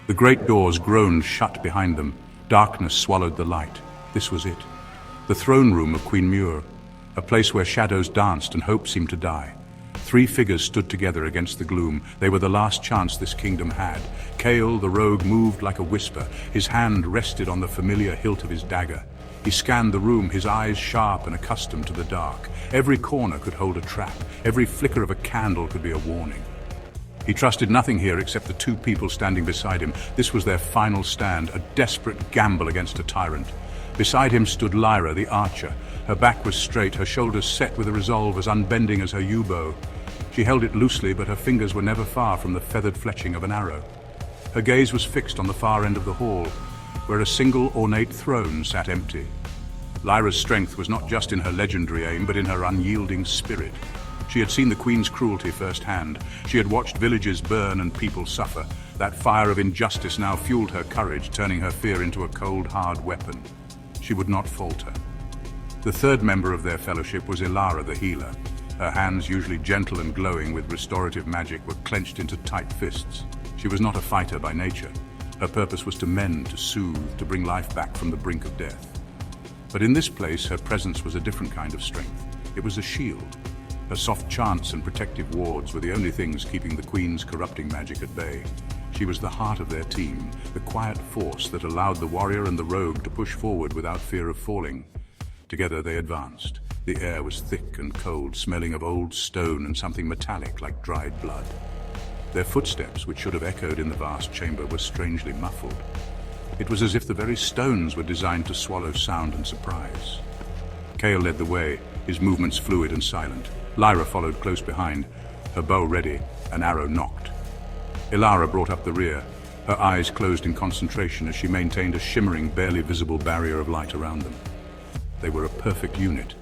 The great doors groaned shut behind them. Darkness swallowed the light. This was it. The throne room of Queen Miur, a place where shadows danced and hope seemed to die. 3 figures stood together against the gloom. They were the last chance this kingdom had. Kale, the rogue, moved like a whisper. His hand rested on the familiar hilt of his dagger. He scanned the room, his eyes sharp and accustomed to the dark. Every corner could hold a trap. Every flicker of a candle could be a warning. He trusted nothing here except the 2 people standing beside him. This was their final stand, a desperate gamble against a tyrant. Beside him stood Lyra, the archer. Her back was straight, her shoulders set with a resolve as unbending as her yew bow. She held it loosely, but her fingers were never far from the feathered fletching of an arrow. Her gaze was fixed on the far end of the hall, where a single ornate throne sat empty. Lyra's strength was not just in her legendary aim, but in her unyielding spirit. She had seen the Queen's cruelty firsthand. She had watched villages burn and people suffer. That fire of injustice now fueled her courage, turning her fear into a cold, hard weapon. She would not falter. The 3rd member of their fellowship was Ilara, the healer. Her hands, usually gentle and glowing with restorative magic, were clenched into tight fists. She was not a fighter by nature. Her purpose was to mend, to soothe, to bring life back from the brink of death. But in this place, her presence was a different kind of strength. It was a shield. Her soft chants and protective wards were the only things keeping the Queen's corrupting magic at bay. She was the heart of their team, the quiet force that allowed the warrior and the rogue to push forward without fear of falling. Together they advanced. The air was thick and cold, smelling of old stone and something metallic like dried blood. Their footsteps, which should have echoed in the vast chamber, were strangely muffled. It was as if the very stones were designed to swallow sound and surprise. Kale led the way, his movements fluid and silent. Lyra followed close behind, her bow ready, an arrow nocked. Ilara brought up the rear, her eyes closed in concentration as she maintained a shimmering, barely visible barrier of light around them. They were a perfect unit,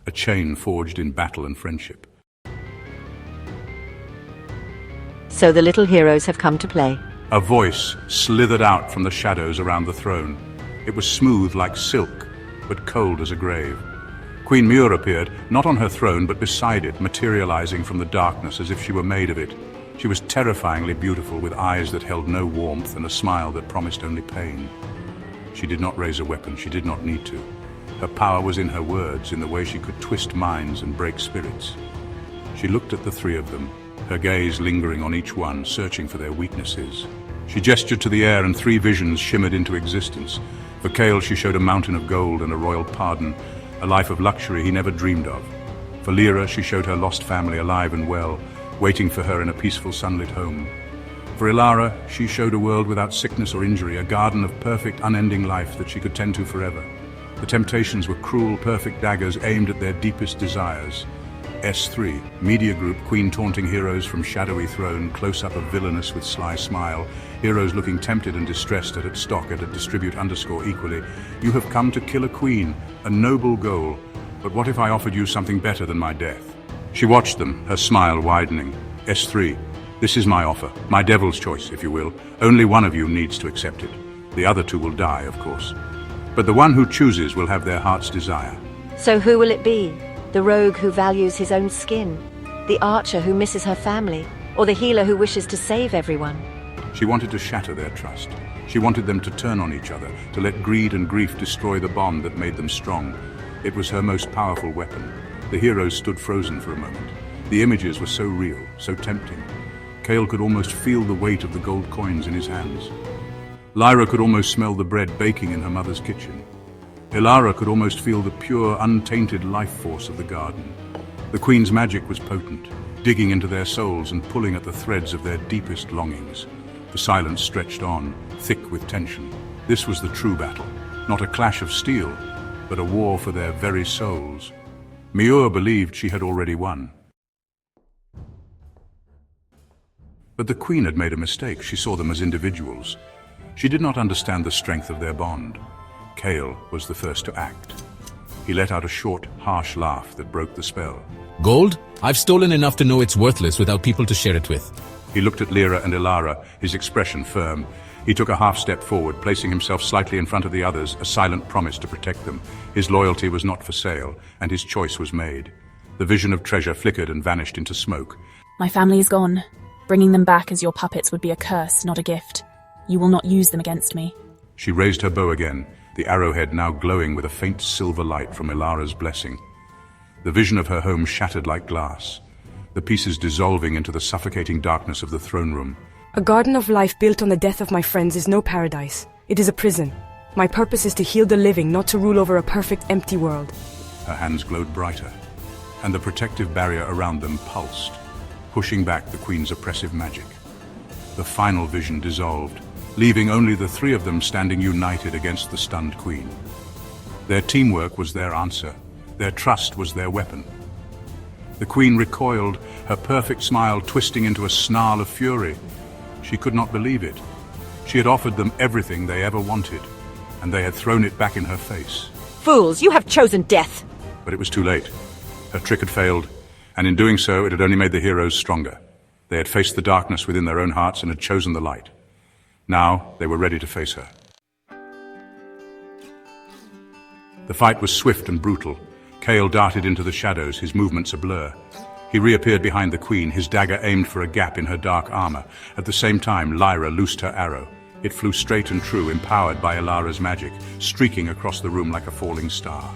a chain forged in battle and friendship. So the little heroes have come to play. A voice slithered out from the shadows around the throne. It was smooth like silk, but cold as a grave. Queen Miur appeared, not on her throne, but beside it, materializing from the darkness as if she were made of it. She was terrifyingly beautiful, with eyes that held no warmth and a smile that promised only pain. She did not raise a weapon, she did not need to. Her power was in her words, in the way she could twist minds and break spirits. She looked at the 3 of them, her gaze lingering on each one, searching for their weaknesses. She gestured to the air and 3 visions shimmered into existence. For Kale, she showed a mountain of gold and a royal pardon, a life of luxury he never dreamed of. For Lyra, she showed her lost family alive and well, waiting for her in a peaceful sunlit home. For Ilara, she showed a world without sickness or injury, a garden of perfect, unending life that she could tend to forever. The temptations were cruel, perfect daggers aimed at their deepest desires. S3, Media Group, Queen taunting heroes from shadowy throne, close-up of villainous with sly smile, heroes looking tempted and distressed at stock at distribute_equally. You have come to kill a queen, a noble goal, but what if I offered you something better than my death? She watched them, her smile widening. S3, this is my offer, my devil's choice, if you will. Only one of you needs to accept it. The other 2 will die, of course. But the one who chooses will have their heart's desire. So who will it be? The rogue who values his own skin? The archer who misses her family? Or the healer who wishes to save everyone? She wanted to shatter their trust. She wanted them to turn on each other, to let greed and grief destroy the bond that made them strong. It was her most powerful weapon. The heroes stood frozen for a moment. The images were so real, so tempting. Kale could almost feel the weight of the gold coins in his hands. Lyra could almost smell the bread baking in her mother's kitchen. Ilara could almost feel the pure, untainted life force of the garden. The Queen's magic was potent, digging into their souls and pulling at the threads of their deepest longings. The silence stretched on, thick with tension. This was the true battle, not a clash of steel, but a war for their very souls. Miur believed she had already won. But the Queen had made a mistake. She saw them as individuals. She did not understand the strength of their bond. Kale was the first to act. He let out a short, harsh laugh that broke the spell. Gold? I've stolen enough to know it's worthless without people to share it with. He looked at Lyra and Ilara, his expression firm. He took a half step forward, placing himself slightly in front of the others, a silent promise to protect them. His loyalty was not for sale, and his choice was made. The vision of treasure flickered and vanished into smoke. My family is gone. Bringing them back as your puppets would be a curse, not a gift. You will not use them against me. She raised her bow again, the arrowhead now glowing with a faint silver light from Ilara's blessing. The vision of her home shattered like glass, the pieces dissolving into the suffocating darkness of the throne room. A garden of life built on the death of my friends is no paradise. It is a prison. My purpose is to heal the living, not to rule over a perfect, empty world. Her hands glowed brighter, and the protective barrier around them pulsed, pushing back the Queen's oppressive magic. The final vision dissolved, leaving only the three of them standing united against the stunned Queen. Their teamwork was their answer. Their trust was their weapon. The Queen recoiled, her perfect smile twisting into a snarl of fury. She could not believe it. She had offered them everything they ever wanted, and they had thrown it back in her face. Fools, you have chosen death! But it was too late. Her trick had failed, and in doing so, it had only made the heroes stronger. They had faced the darkness within their own hearts and had chosen the light. Now, they were ready to face her. The fight was swift and brutal. Kale darted into the shadows, his movements a blur. He reappeared behind the Queen, his dagger aimed for a gap in her dark armor. At the same time, Lyra loosed her arrow. It flew straight and true, empowered by Ilara's magic, streaking across the room like a falling star.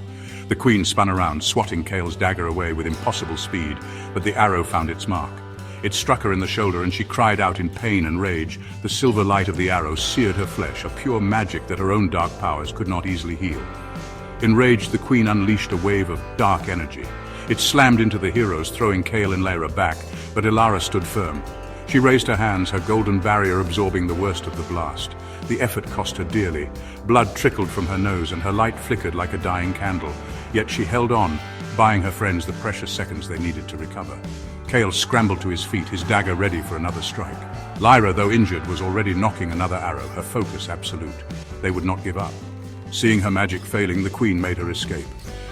The Queen spun around, swatting Kale's dagger away with impossible speed, but the arrow found its mark. It struck her in the shoulder and she cried out in pain and rage. The silver light of the arrow seared her flesh, a pure magic that her own dark powers could not easily heal. Enraged, the Queen unleashed a wave of dark energy. It slammed into the heroes, throwing Kale and Lyra back, but Ilara stood firm. She raised her hands, her golden barrier absorbing the worst of the blast. The effort cost her dearly. Blood trickled from her nose and her light flickered like a dying candle. Yet she held on, buying her friends the precious seconds they needed to recover. Kale scrambled to his feet, his dagger ready for another strike. Lyra, though injured, was already nocking another arrow, her focus absolute. They would not give up. Seeing her magic failing, the Queen made her escape.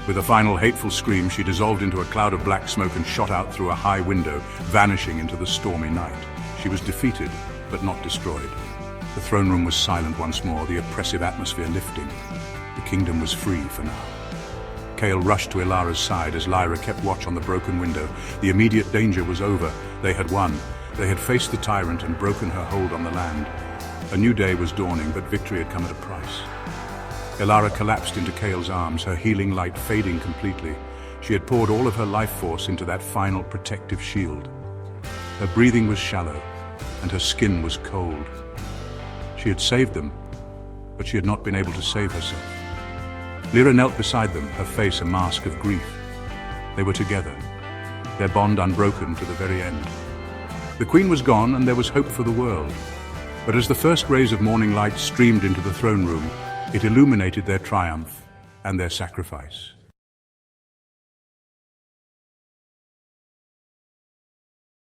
With a final hateful scream, she dissolved into a cloud of black smoke and shot out through a high window, vanishing into the stormy night. She was defeated, but not destroyed. The throne room was silent once more, the oppressive atmosphere lifting. The kingdom was free for now. Kale rushed to Ilara's side as Lyra kept watch on the broken window. The immediate danger was over. They had won. They had faced the tyrant and broken her hold on the land. A new day was dawning, but victory had come at a price. Ilara collapsed into Kale's arms, her healing light fading completely. She had poured all of her life force into that final protective shield. Her breathing was shallow, and her skin was cold. She had saved them, but she had not been able to save herself. Lyra knelt beside them, her face a mask of grief. They were together, their bond unbroken to the very end. The Queen was gone, and there was hope for the world. But as the first rays of morning light streamed into the throne room, it illuminated their triumph and their sacrifice.